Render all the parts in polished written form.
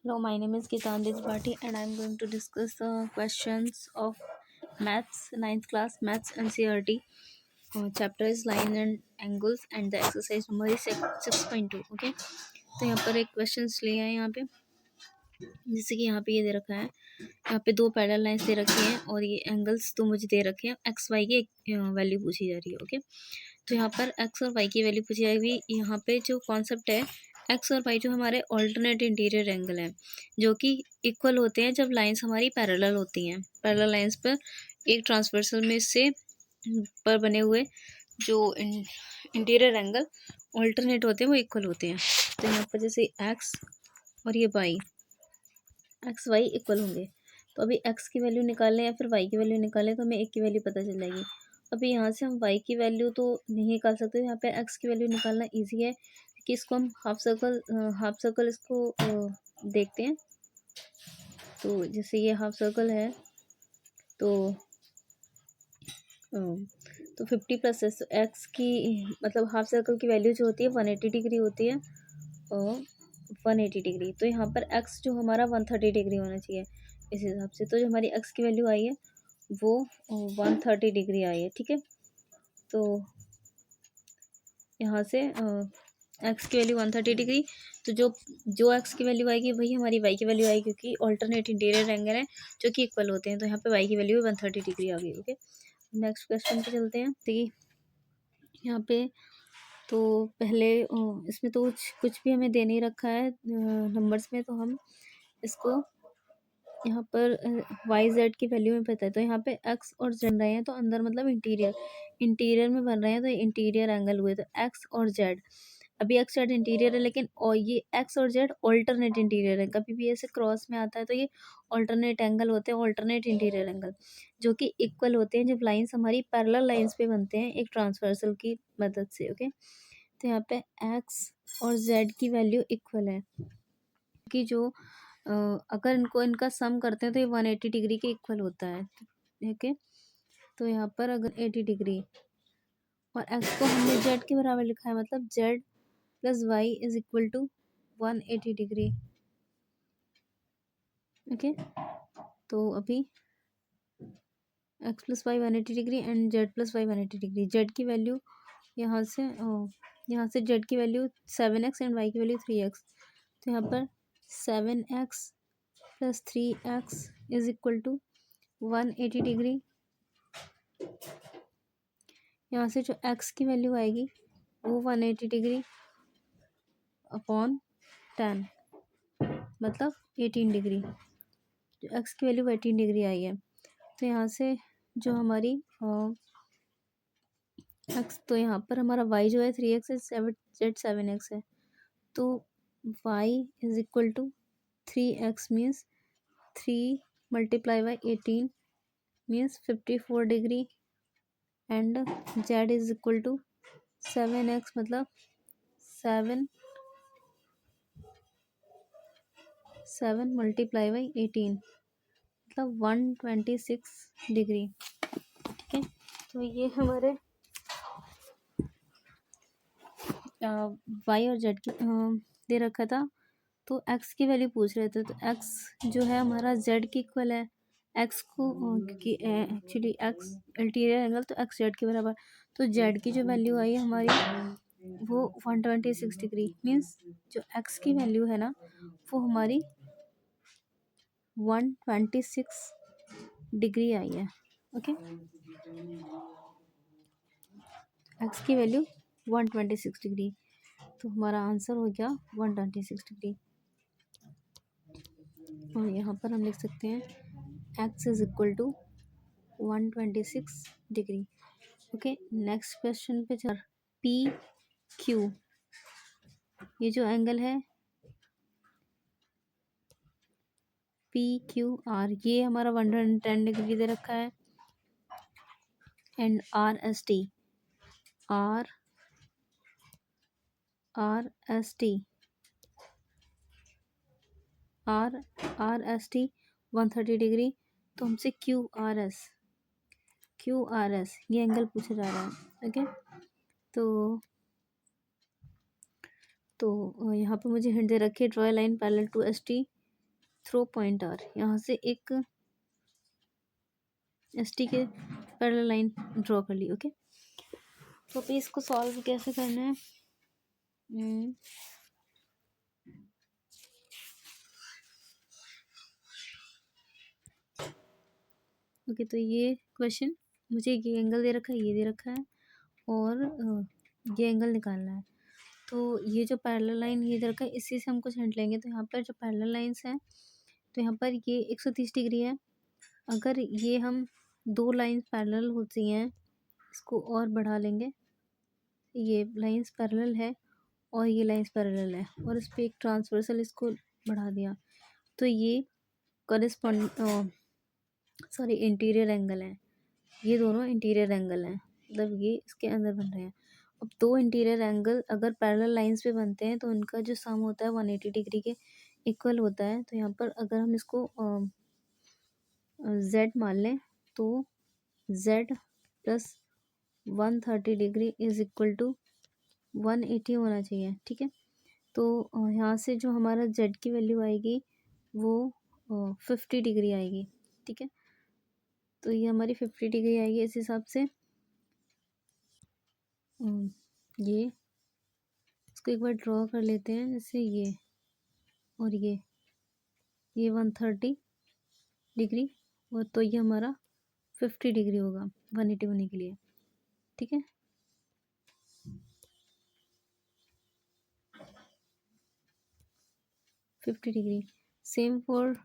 Hello, my name is Gitanjali Tripathi and I am going to discuss the questions of maths, ninth class maths NCERT. Chapter is line and angles and the exercise number is 6.2. Okay, तो यहाँ पर एक questions लिए हैं यहाँ पे, जैसे कि यहाँ पे ये दे रखा है, यहाँ पे दो पैरेलल लाइंस दे रखी हैं और ये एंगल्स तो मुझे दे रखे हैं, एक्स वाई की वैल्यू पूछी जा रही है। ओके, तो यहाँ पर एक्स और वाई की वैल्यू पूछी जाएगी। यहाँ पे जो कॉन्सेप्ट है, एक्स और वाई जो हमारे ऑल्टरनेट इंटीरियर एंगल हैं जो कि इक्वल होते हैं जब लाइंस हमारी पैरेलल होती हैं। पैरेलल लाइंस पर एक ट्रांसवर्सल में से पर बने हुए जो इंटीरियर एंगल ऑल्टरनेट होते हैं वो इक्वल होते हैं। तो यहाँ पर जैसे एक्स और ये वाई, एक्स वाई इक्वल होंगे, तो अभी एक्स की वैल्यू निकालें या फिर वाई की वैल्यू निकालें तो हमें एक की वैल्यू पता चल जाएगी। अभी यहाँ से हम वाई की वैल्यू तो नहीं निकाल सकते, यहाँ पे एक्स की वैल्यू निकालना इजी है कि इसको हम हाफ सर्कल इसको देखते हैं। तो जैसे ये हाफ सर्कल है तो 50 प्लस एक्स की मतलब हाफ सर्कल की वैल्यू जो होती है 180 डिग्री होती है और 180 डिग्री, तो यहाँ पर एक्स जो हमारा 130 डिग्री होना चाहिए इस हिसाब से। तो जो हमारी एक्स की वैल्यू आई है वो 130 डिग्री आई है। ठीक है, तो यहाँ से एक्स की वैल्यू 130 डिग्री, तो जो एक्स की वैल्यू आएगी वही हमारी वाई की वैल्यू आएगी क्योंकि ऑल्टरनेट इंटीरियर एंगल है जो कि इक्वल होते हैं। तो यहाँ पे वाई की वैल्यू 130 डिग्री आ गई। ओके, नेक्स्ट क्वेश्चन पे चलते हैं। देखिए यहाँ पे तो पहले इसमें तो कुछ भी हमें दे नहीं रखा है नंबर्स में, तो हम इसको यहाँ पर वाई जेड की वैल्यू में पता है। तो यहाँ पे एक्स और जेड रहे हैं तो अंदर मतलब इंटीरियर में बन रहे हैं तो इंटीरियर एंगल हुए। तो एक्स और जेड, अभी एक्स जेड इंटीरियर है लेकिन और ये एक्स और जेड ऑल्टरनेट इंटीरियर है। कभी भी ऐसे क्रॉस में आता है तो ये ऑल्टरनेट एंगल होते हैं, ऑल्टरनेट इंटीरियर एंगल जो कि इक्वल होते हैं जब लाइंस हमारी पैरेलल लाइंस पे बनते हैं एक ट्रांसवर्सल की मदद से। ओके, तो यहाँ पे एक्स और जेड की वैल्यू इक्वल है कि जो अगर इनका सम करते हैं तो ये 180 डिग्री के इक्वल होता है। ठीक है, तो यहाँ पर अगर 80 डिग्री और एक्स को हमने जेड के बराबर लिखा है, मतलब Z plus Y is equal to 180 degree. Okay, तो अभी X plus Y 180 degree and Z plus Y 180 degree. Z की वैल्यू यहाँ से जेड की वैल्यू 7x एंड वाई की वैल्यू 3x, तो यहाँ पर 7x plus 3x is equal to 180 degree. यहाँ से जो x की वैल्यू आएगी वो 180 डिग्री अपॉन 10 मतलब 18 डिग्री। जो x की वैल्यू 18 डिग्री आई है, तो यहाँ से जो हमारी x, तो यहाँ पर हमारा y जो है 3x है, z 7x है, तो y is equal to 3x means 3 multiply by 18 means 54 degree and z is equal to 7x मतलब 7 मल्टीप्लाई बाई 18 मतलब 126 डिग्री। ठीक है, तो ये हमारे वाई और जेड की दे रखा था, तो एक्स की वैल्यू पूछ रहे थे। तो एक्स जो है हमारा जेड की इक्वल है, एक्स को क्योंकि एक्चुअली एक्स इंटीरियर एंगल तो एक्स जेड के बराबर, तो जेड की जो वैल्यू आई है हमारी वो 126 डिग्री मीन्स जो एक्स की वैल्यू है ना वो हमारी 126 डिग्री आई है। ओके, एक्स की वैल्यू 126 डिग्री, तो हमारा आंसर हो गया 126 डिग्री। और यहाँ पर हम लिख सकते हैं X is equal to 126 degree. Okay, next question पे चल, पी क्यू, ये जो एंगल है पी क्यू आर ये हमारा 110 डिग्री दे रखा है and R S T 130 degree. तो हमसे क्यू आर एस ये एंगल पूछा जा रहा है। ओके, तो यहाँ पे मुझे हिंट दे रखी है, draw line parallel to S T through point R, यहाँ से एक एस टी के पैरेलल लाइन ड्रॉ कर ली। ओके, तो अभी इसको सॉल्व कैसे करना है? ओके, तो ये क्वेश्चन मुझे ये एंगल दे रखा है, ये दे रखा है, और ये एंगल निकालना है। तो ये जो पैरेलल लाइन ये दे रखा है, इसी से हम कुछ हिंट लेंगे। तो यहाँ पर जो पैरेलल लाइंस हैं, तो यहाँ पर ये 130 डिग्री है। अगर ये हम दो लाइंस पैरेलल होती हैं, इसको और बढ़ा लेंगे, ये लाइंस पैरेलल है और ये लाइंस पैरेलल है, और इस पर एक ट्रांसवर्सल इसको बढ़ा दिया, तो ये कॉरेस्पॉन्ड सॉरी इंटीरियर एंगल है। ये दोनों इंटीरियर एंगल हैं, मतलब ये इसके अंदर बन रहे हैं। अब दो इंटीरियर एंगल अगर पैरेलल लाइंस पे बनते हैं तो उनका जो सम होता है 180 डिग्री के इक्वल होता है। तो यहाँ पर अगर हम इसको z मान लें, तो z plus 130 degree is equal to 180 होना चाहिए। ठीक है, तो यहाँ से जो हमारा z की वैल्यू आएगी वो 50 डिग्री आएगी। ठीक है, तो ये हमारी 50 डिग्री आएगी। इस हिसाब से ये इसको एक बार ड्रॉ कर लेते हैं, जैसे ये और ये 130 डिग्री, और तो ये हमारा 50 डिग्री होगा 180 होने के लिए। ठीक है, फिफ्टी डिग्री। सेम फॉर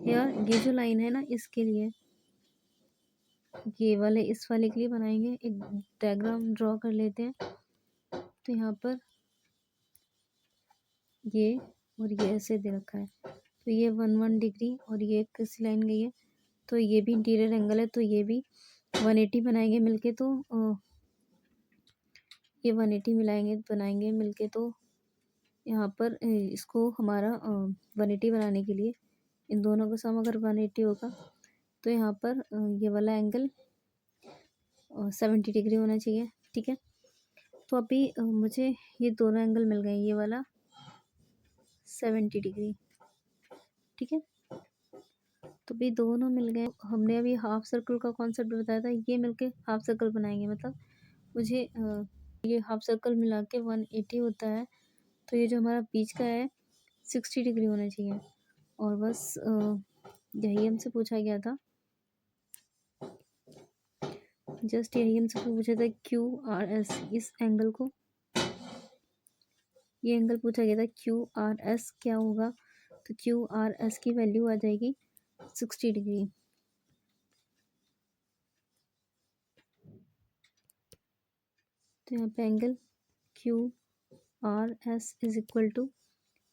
यार, ये जो लाइन है ना, इसके लिए ये वाले इस वाले के लिए बनाएंगे, एक डायग्राम ड्रॉ कर लेते हैं। तो यहाँ पर ये और ये ऐसे दे रखा है, तो ये 1 डिग्री और ये किसी लाइन गई है, तो ये भी इंटीरियर एंगल है, तो ये भी 180 बनाएंगे मिलके, तो ये 180 बनाएंगे मिलके, तो यहाँ पर इसको हमारा 180 बनाने के लिए इन दोनों का सम अगर 180 होगा, तो यहाँ पर ये वाला एंगल 70 डिग्री होना चाहिए। ठीक है, तो अभी मुझे ये दोनों एंगल मिल गए, ये वाला 70 डिग्री। ठीक है, तो भी दोनों मिल गए। हमने अभी हाफ सर्कल का कॉन्सेप्ट बताया था, ये मिलके हाफ सर्कल बनाएंगे, मतलब मुझे ये हाफ सर्कल मिला के 180 होता है, तो ये जो हमारा बीच का है 60 डिग्री होना चाहिए। और बस यही हमसे पूछा गया था, जस्ट यही हमसे पूछा था QRS, इस एंगल को, ये एंगल पूछा गया था QRS क्या होगा, तो QRS की वैल्यू आ जाएगी 60 डिग्री। तो यहाँ पे angle QRS is equal to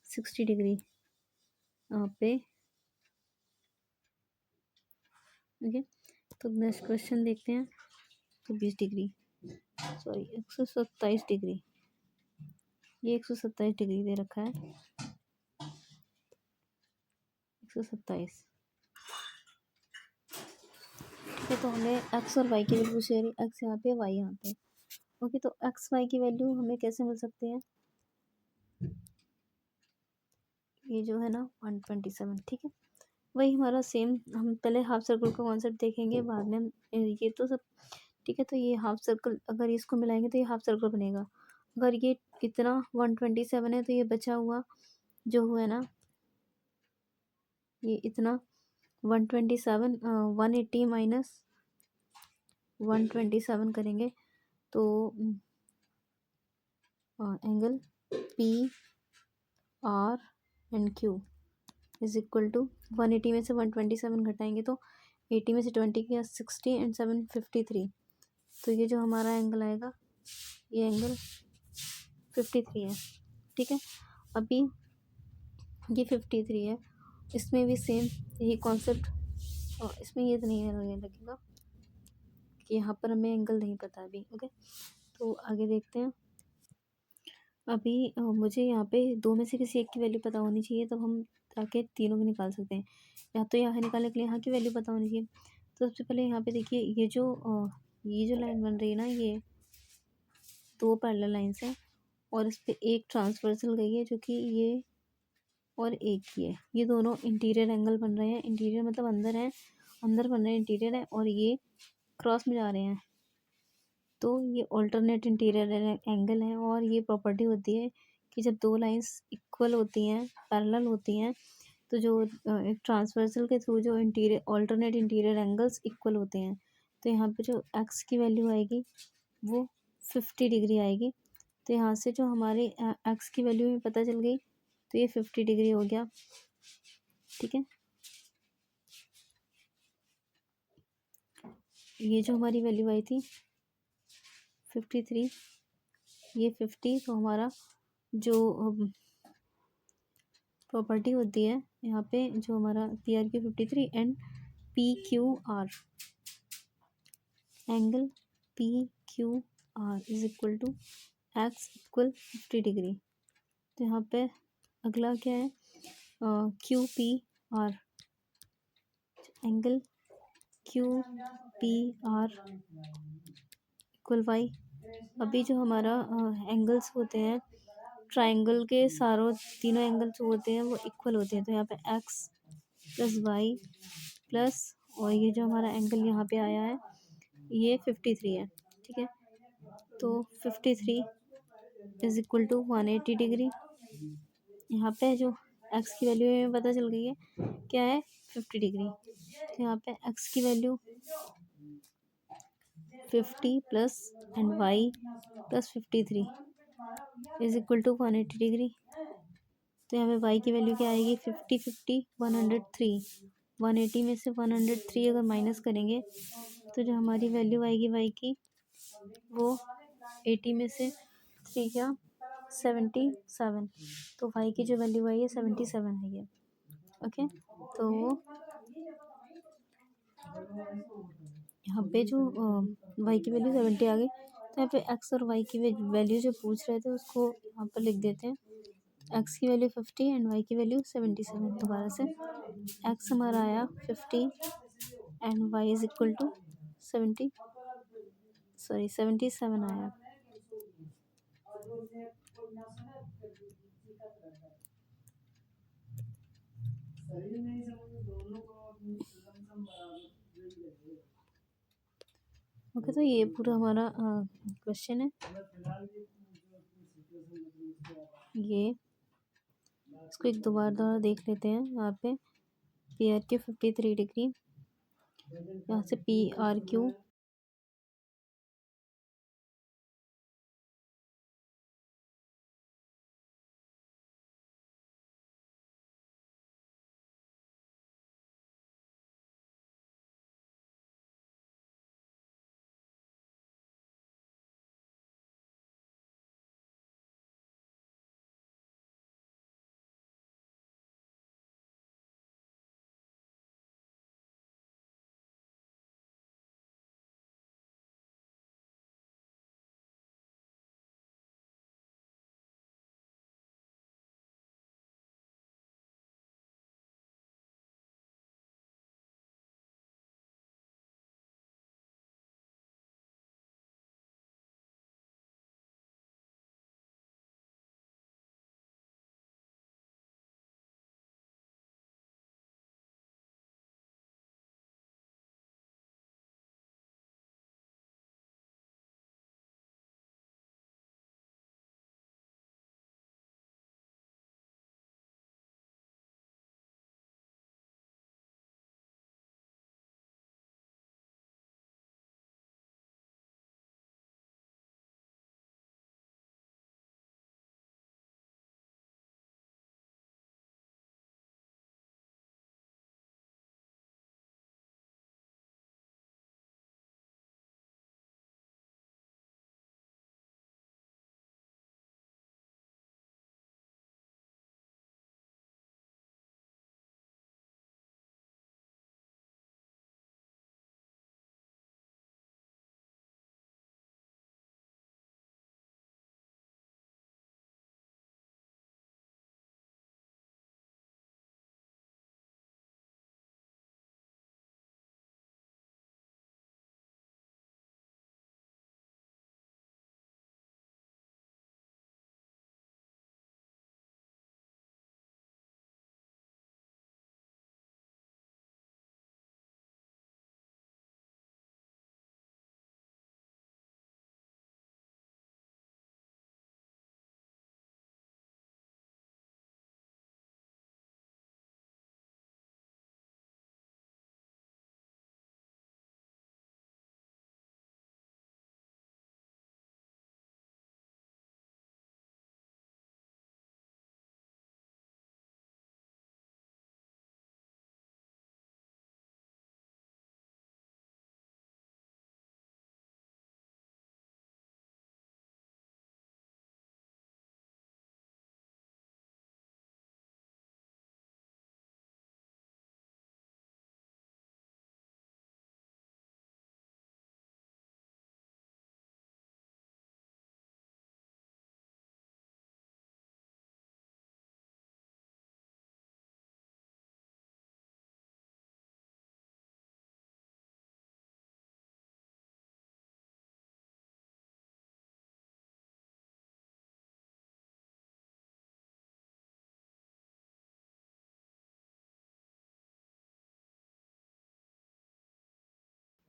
60 degree यहाँ पे। ओके, तो नेक्स्ट क्वेश्चन देखते हैं। तो 20 डिग्री, सॉरी 127 डिग्री, ये 127 डिग्री दे रखा है, 127। ठीक है, तो हमें एक्स और वाई की वैल्यू पूछ रही, एक्स यहाँ पे वाई यहाँ पे। ओके, तो एक्स वाई की वैल्यू हमें कैसे मिल सकते हैं? ये जो है ना 127। ठीक है, वही हमारा सेम, हम पहले हाफ सर्कल का कॉन्सेप्ट देखेंगे, बाद में हम ये तो सब। ठीक है, तो ये हाफ सर्कल अगर इसको मिलाएंगे तो ये हाफ सर्कल बनेगा। अगर ये इतना 127 है, तो ये बचा हुआ जो हुआ है ना, ये इतना 127, 180 माइनस 127 करेंगे, तो angle PRNQ is equal to 180 में से 127 घटाएंगे, तो 80 में से 20 किया 60 एंड 7 53। तो ये जो हमारा एंगल आएगा, ये एंगल 53 है। ठीक है, अभी ये 53 है, इसमें भी सेम यही कॉन्सेप्ट, और इसमें ये तो नहीं है लगेगा कि यहाँ पर हमें एंगल नहीं पता अभी। ओके, तो आगे देखते हैं। अभी मुझे यहाँ पे दो में से किसी एक की वैल्यू पता होनी चाहिए, तब हम जाके तीनों की निकाल सकते हैं। या तो यहाँ निकालने के लिए यहाँ की वैल्यू पता होनी चाहिए। तो सबसे पहले यहाँ पे देखिए, ये जो लाइन बन रही है ना, ये दो पैरेलल लाइंस हैं, और इस पे एक ट्रांसवर्सल गई है, जो कि ये और एक ये दोनों इंटीरियर एंगल बन रहे हैं। इंटीरियर मतलब अंदर है, अंदर बन रहे हैं, इंटीरियर है, और ये क्रॉस में जा रहे हैं, तो ये ऑल्टरनेट इंटीरियर एंगल है। और ये प्रॉपर्टी होती है कि जब दो लाइंस इक्वल होती हैं, पैरेलल होती हैं, तो जो एक ट्रांसवर्सल के थ्रू जो interior alternate interior angles equal होते हैं, तो यहाँ पे जो एक्स की वैल्यू आएगी वो 50 डिग्री आएगी। तो यहाँ से जो हमारे एक्स की वैल्यू में पता चल गई, तो ये 50 डिग्री हो गया। ठीक है, ये जो हमारी वैल्यू आई थी 53, ये 50, तो हमारा जो प्रॉपर्टी होती है यहाँ पे, जो हमारा P R Q 53 and P Q R, angle P Q R is equal to X equal 50 degree. तो यहाँ पे अगला क्या है, Q P R, angle Q P R equal Y. अभी जो हमारा एंगल्स होते हैं ट्राइंगल के, सारों तीनों एंगल जो होते हैं वो इक्वल होते हैं। तो यहाँ पे एक्स प्लस वाई प्लस, और ये जो हमारा एंगल यहाँ पे आया है ये 53 है। ठीक है, तो 53 इज इक्वल टू 180 डिग्री। यहाँ पे जो एक्स की वैल्यू हमें पता चल गई है क्या है, 50 डिग्री। तो यहाँ पे एक्स की value 50 plus and Y plus 53 is equal to 180 degree. तो यहाँ पे वाई की वैल्यू क्या आएगी, 50 50 103, 180 में से 103 अगर माइनस करेंगे तो जो हमारी वैल्यू आएगी वाई की, वो 80 में से 3 क्या 77। तो वाई की जो वैल्यू आई है 77 है ये। ओके, तो यहाँ पे जो वाई की वैल्यू 70 आ गई, तो यहाँ पे एक्स और वाई की वैल्यू जो पूछ रहे थे उसको यहाँ पर लिख देते हैं। एक्स की वैल्यू 50 एंड वाई की वैल्यू 77। दोबारा से एक्स हमारा आया 50 and Y is equal to 77 आया। ओके, तो ये पूरा हमारा क्वेश्चन है। ये इसको एक दोबारा देख लेते हैं। यहाँ पे पी आर क्यू 53 डिग्री, यहाँ से पी आर क्यू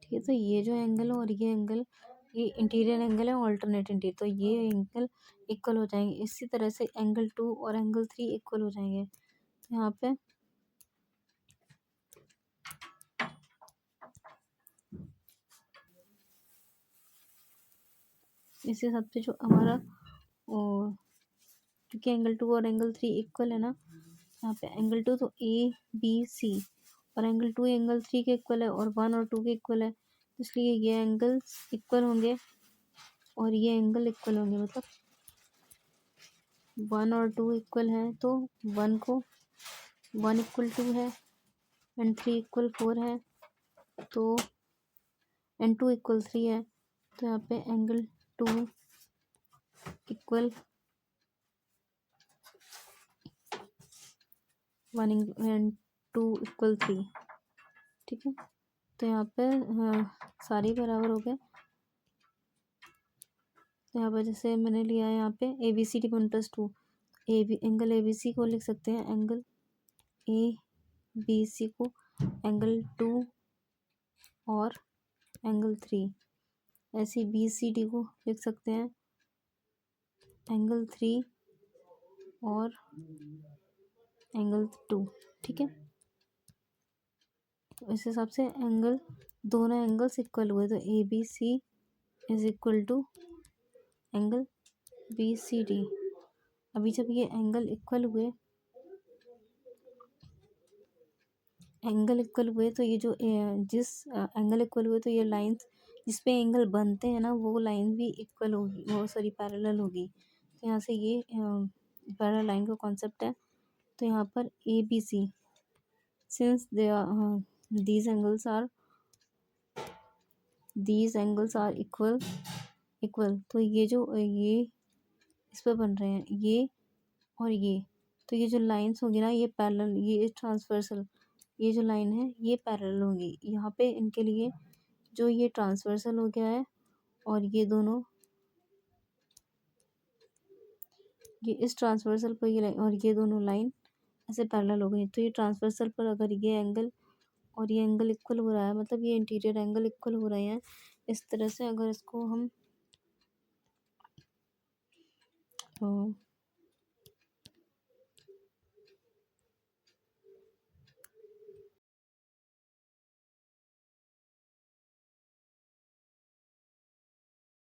ठीक है। तो ये जो एंगल और ये एंगल, ये इंटीरियर एंगल है, ऑल्टरनेट इंटीरियर, तो ये एंगल इक्वल हो जाएंगे। इसी तरह से एंगल 2 और एंगल 3 इक्वल हो जाएंगे। तो यहाँ पे इस हिसाब से जो हमारा क्योंकि एंगल 2 और एंगल 3 इक्वल है ना, यहाँ पे एंगल 2 तो ए बी सी, और एंगल 2 एंगल 3 के इक्वल है, और 1 और 2 के इक्वल है, तो इसलिए ये एंगल्स इक्वल होंगे और ये एंगल इक्वल होंगे। मतलब 1 और 2 इक्वल है, तो 1 को 1 इक्वल 2 है एंड 3 इक्वल 4 है, तो एंड 2 इक्वल 3 है, तो यहाँ पे एंगल 2 इक्वल 1 एंड 2 इक्वल 3। ठीक है। तो यहाँ पे सारे बराबर हो गए। तो यहाँ पर जैसे मैंने लिया है यहाँ पे A B C D 1+2, angle A B C को लिख सकते हैं एंगल ए बी सी को एंगल 2 और एंगल 3, ऐसे बी सी डी को लिख सकते हैं एंगल 3 और एंगल 2। ठीक है। तो इस हिसाब से दोनों एंगल्स इक्वल हुए, तो A B C is equal to angle B C D. अभी जब ये एंगल इक्वल हुए तो ये जो जिस एंगल इक्वल हुए, तो ये लाइंस जिस पे एंगल बनते हैं ना, वो लाइन भी इक्वल होगी, वो सॉरी पैरेलल होगी। तो यहाँ से ये पैरेलल लाइन का कॉन्सेप्ट है। तो यहाँ पर A B C, since these angles are equal, तो ये जो ये इस पर बन रहे हैं, ये और ये, तो ये जो लाइंस होगी ना, ये पैरेलल, ये ट्रांसवर्सल, ये जो लाइन है ये पैरेलल होगी यहाँ पे इनके लिए। जो ये ट्रांसवर्सल हो गया है और ये दोनों, ये इस ट्रांसवर्सल पर ये लाइन और ये दोनों लाइन ऐसे पैरेलल हो गई। तो ये ट्रांसवर्सल पर अगर ये एंगल और ये एंगल इक्वल हो रहा है, मतलब ये इंटीरियर एंगल इक्वल हो रहे हैं, इस तरह से अगर इसको हम